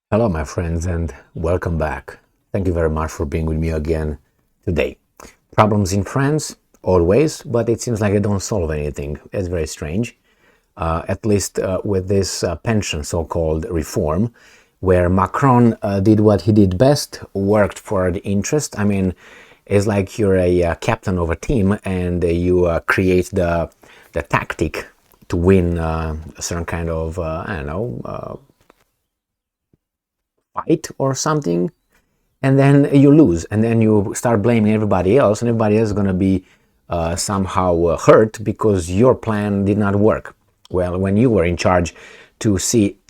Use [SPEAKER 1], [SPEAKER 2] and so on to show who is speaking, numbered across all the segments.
[SPEAKER 1] Hello, my friends, and welcome back. Thank you very much for being with me again today. Problems in France, always, but it seems like they don't solve anything. It's very strange, at least with this pension so-called reform, where Macron did what he did best, worked for the interest. I mean, it's like you're a captain of a team and you create the tactic to win a certain kind of, I don't know, fight or something, and then you lose, and then you start blaming everybody else, and everybody else is going to be somehow hurt because your plan did not work. Well, when you were in charge to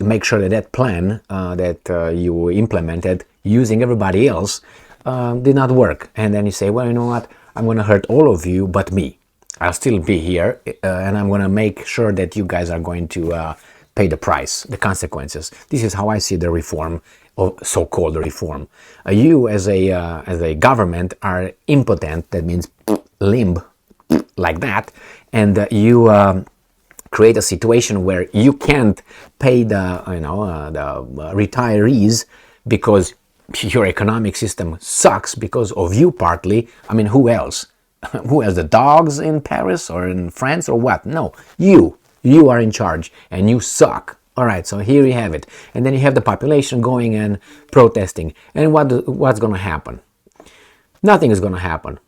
[SPEAKER 1] make sure that that plan that you implemented using everybody else did not work, and then you say, well, you know what, I'm going to hurt all of you but me. I'll still be here, and I'm going to make sure that you guys are going to pay the price, the consequences. This is how I see the reform, or so-called reform. You as a government are impotent. That means limb, like that, and you create a situation where you can't pay the the retirees because your economic system sucks because of you partly. I mean, who else? Who else? The dogs in Paris or in France or what? No, you are in charge and you suck. All right, so here you have it. And then you have the population going and protesting. And what's going to happen? Nothing is going to happen.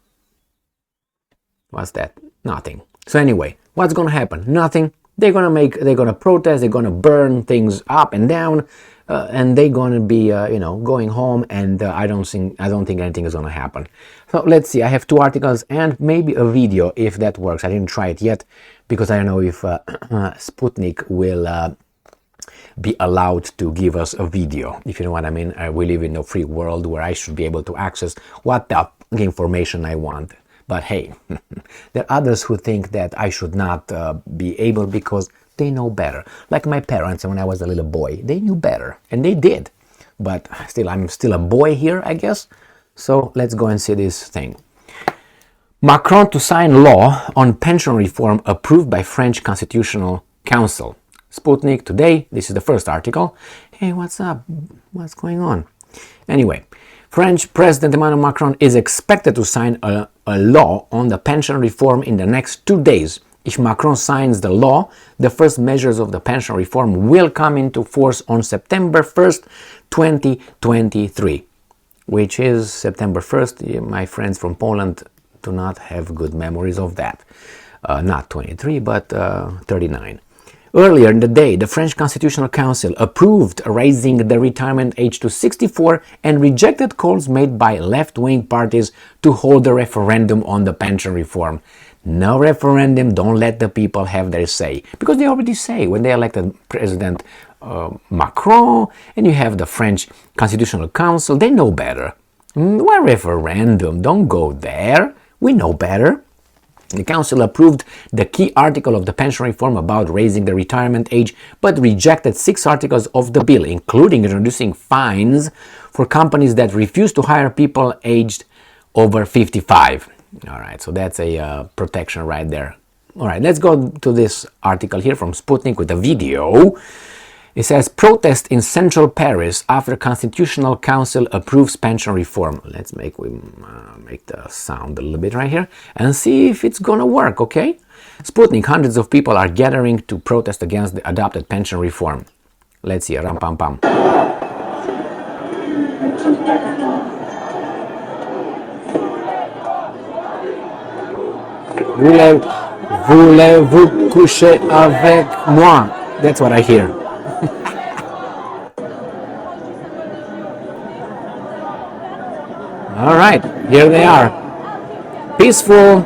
[SPEAKER 1] What's that? Nothing. So anyway, what's going to happen? Nothing. They're going to protest, they're going to burn things up and down, and they're going to be, going home, and I don't think anything is going to happen. So let's see, I have 2 articles and maybe a video if that works. I didn't try it yet because I don't know if Sputnik will be allowed to give us a video, if you know what I mean. We live in a free world where I should be able to access what the information I want. But hey, there are others who think that I should not be able because they know better. Like my parents, when I was a little boy, they knew better, and they did. But still, I'm still a boy here, I guess. So let's go and see this thing. Macron to sign law on pension reform approved by French Constitutional Council. Sputnik today, this is the first article. Hey, what's up? What's going on? Anyway, French President Emmanuel Macron is expected to sign a law on the pension reform in the next 2 days. If Macron signs the law, the first measures of the pension reform will come into force on September 1st, 2023, which is September 1st. My friends from Poland do not have good memories of that. Not 23, but 39. Earlier in the day, the French Constitutional Council approved raising the retirement age to 64 and rejected calls made by left-wing parties to hold a referendum on the pension reform. No referendum, don't let the people have their say. Because they already say when they elected President Macron, and you have the French Constitutional Council, they know better. What referendum? Don't go there. We know better. The Council approved the key article of the pension reform about raising the retirement age, but rejected 6 articles of the bill, including introducing fines for companies that refuse to hire people aged over 55. All right, so that's a protection right there. All right, let's go to this article here from Sputnik with a video. It says, protest in central Paris after Constitutional Council approves pension reform. Let's make the sound a little bit right here and see if it's gonna work, okay? Sputnik, hundreds of people are gathering to protest against the adopted pension reform. Let's see, ram pam pam. Voulez-vous coucher avec moi? That's what I hear. All right, here they are. Peaceful,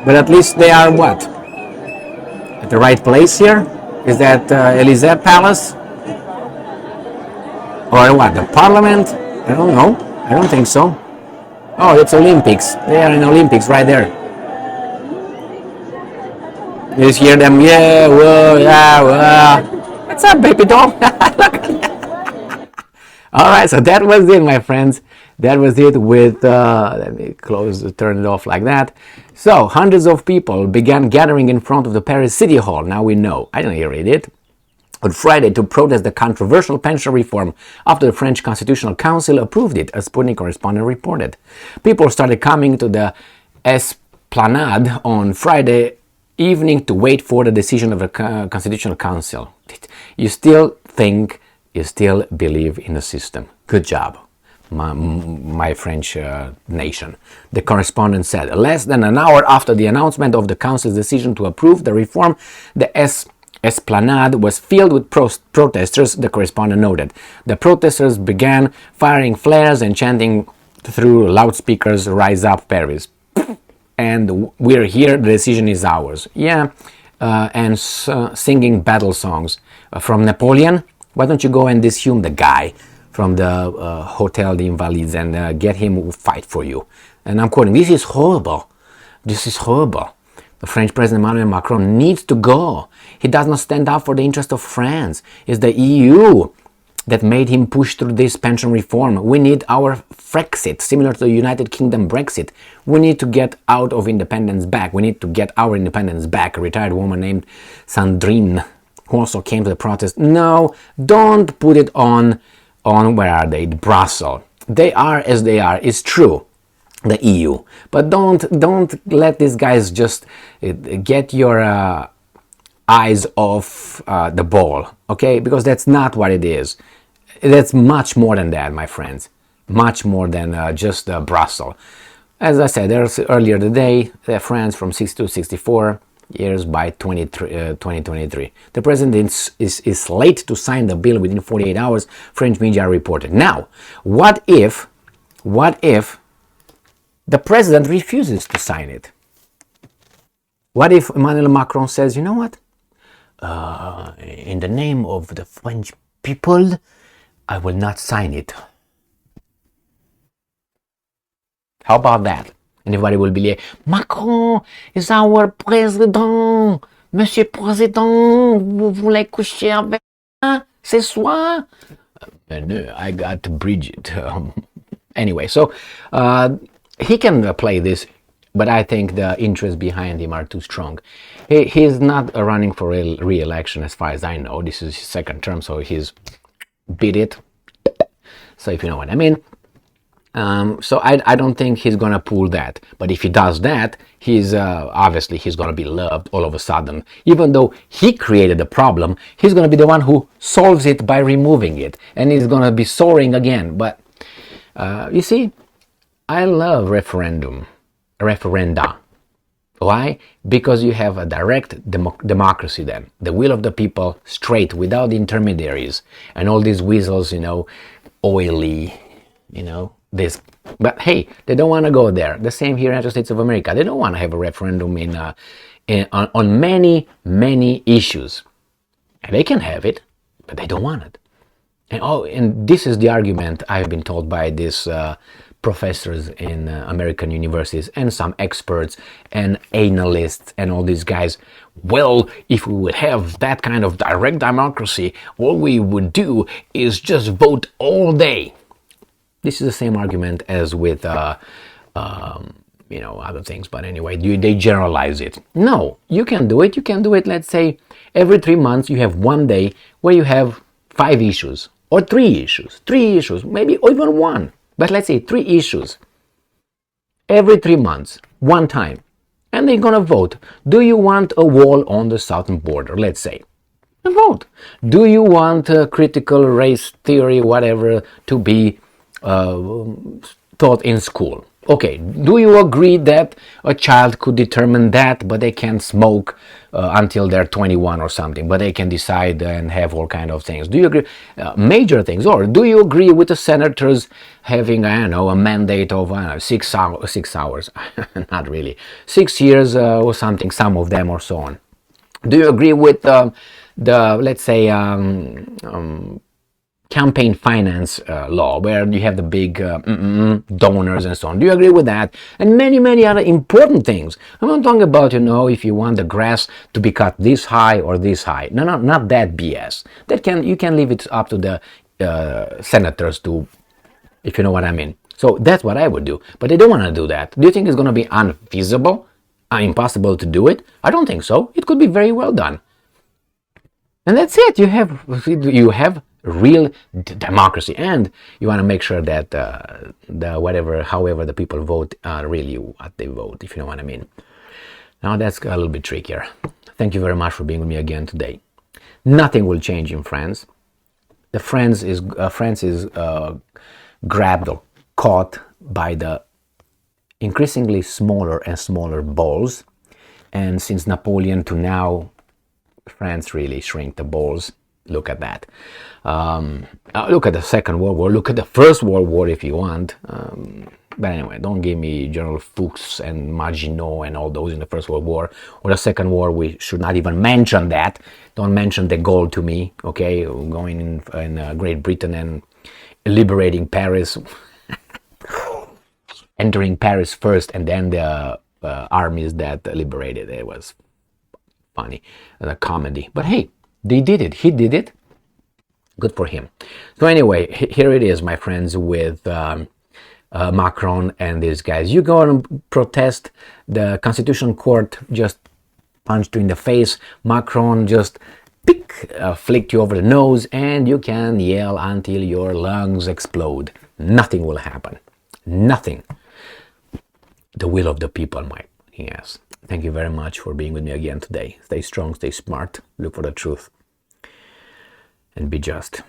[SPEAKER 1] but at least they are what? At the right place here? Is that Élysée Palace? Or what, the Parliament? I don't know. I don't think so. Oh, it's Olympics. They are in Olympics right there. You just hear them, yeah, whoa, yeah, whoa. What's up, baby doll? All right, so that was it, my friends. That was it with, let me turn it off like that. So, hundreds of people began gathering in front of the Paris City Hall. Now we know. I didn't read it. on Friday to protest the controversial pension reform after the French Constitutional Council approved it, a Sputnik correspondent reported. People started coming to the Esplanade on Friday evening to wait for the decision of the Constitutional Council. You still believe in the system. Good job, my French nation. The correspondent said. Less than an hour after the announcement of the Council's decision to approve the reform, the Esplanade was filled with protesters, the correspondent noted. The protesters began firing flares and chanting through loudspeakers, "Rise up, Paris." And we're here, the decision is ours. Yeah, and singing battle songs from Napoleon. Why don't you go and dissume the guy from the Hotel des Invalides and get him to fight for you? And I'm quoting, this is horrible. This is horrible. The French President Emmanuel Macron needs to go. He does not stand up for the interest of France. It's the EU that made him push through this pension reform. We need our Frexit, similar to the United Kingdom Brexit. We need to get out of independence back. We need to get our independence back. A retired woman named Sandrine, who also came to the protest. No, don't put it on where are they? Brussels. They are as they are. It's true. The EU. But don't let these guys just get your eyes off the ball, okay? Because that's not what it is. That's much more than that, my friends. Much more than just Brussels. As I said earlier today, France from 62 to 64 years by 2023. The president is late to sign the bill within 48 hours, French media reported. Now, what if the president refuses to sign it? What if Emmanuel Macron says, you know what? In the name of the French people, I will not sign it. How about that? And everybody will be like, Macron is our president. Monsieur Président, vous voulez coucher avec moi ce soir? No, I got Bridget. Anyway, so he can play this, but I think the interests behind him are too strong. He's not running for re-election as far as I know. This is his second term, so he's beat it. So if you know what I mean. So I don't think he's gonna pull that. But if he does that, he's obviously he's gonna be loved all of a sudden. Even though he created the problem, he's gonna be the one who solves it by removing it, and he's gonna be soaring again. But you see, I love referenda. Why? Because you have a direct democracy then. The will of the people, straight, without intermediaries. And all these weasels, oily, this. But hey, they don't want to go there. The same here in the United States of America. They don't want to have a referendum on many, many issues. And they can have it, but they don't want it. And this is the argument I've been told by these professors in American universities and some experts and analysts and all these guys. Well, if we would have that kind of direct democracy, all we would do is just vote all day. This is the same argument as with other things, but anyway, they generalize it. No, you can do it. You can do it, let's say, every 3 months you have one day where you have 5 issues or 3 issues, maybe even 1. But let's say 3 issues every 3 months, one time. And they're going to vote. Do you want a wall on the southern border, let's say? And vote. Do you want critical race theory, whatever, to be taught in school? Okay, do you agree that a child could determine that, but they can't smoke until they're 21 or something, but they can decide and have all kind of things? Do you agree? Major things. Or do you agree with the senators having, a mandate of 6 hours? Not really. 6 years or something, some of them or so on. Do you agree with let's say, campaign finance law, where you have the big donors and so on? Do you agree with that? And many, many other important things. I'm not talking about, if you want the grass to be cut this high or this high. No, not that BS. You can leave it up to the senators to, if you know what I mean. So that's what I would do. But they don't want to do that. Do you think it's going to be unfeasible, impossible to do it? I don't think so. It could be very well done. And that's it. You have real democracy, and you want to make sure that however the people vote are really what they vote, if you know what I mean. Now that's a little bit trickier. Thank you very much for being with me again today. Nothing will change in France. The France is grabbed or caught by the increasingly smaller and smaller balls, and since Napoleon to now, France really shrink the balls. Look at that. Look at the Second World War. Look at the First World War if you want. But anyway, don't give me General Fuchs and Maginot and all those in the First World War. Or the Second War, we should not even mention that. Don't mention de Gaulle to me, okay? Going in Great Britain and liberating Paris. Entering Paris first and then the armies that liberated. It was funny, a comedy. But hey, they did it. He did it. Good for him. So anyway, here it is, my friends, with Macron and these guys. You go and protest. The Constitutional Court just punched you in the face. Macron just flicked you over the nose, and you can yell until your lungs explode. Nothing will happen. Nothing. The will of the people might. Yes. Thank you very much for being with me again today. Stay strong, stay smart, look for the truth, and be just.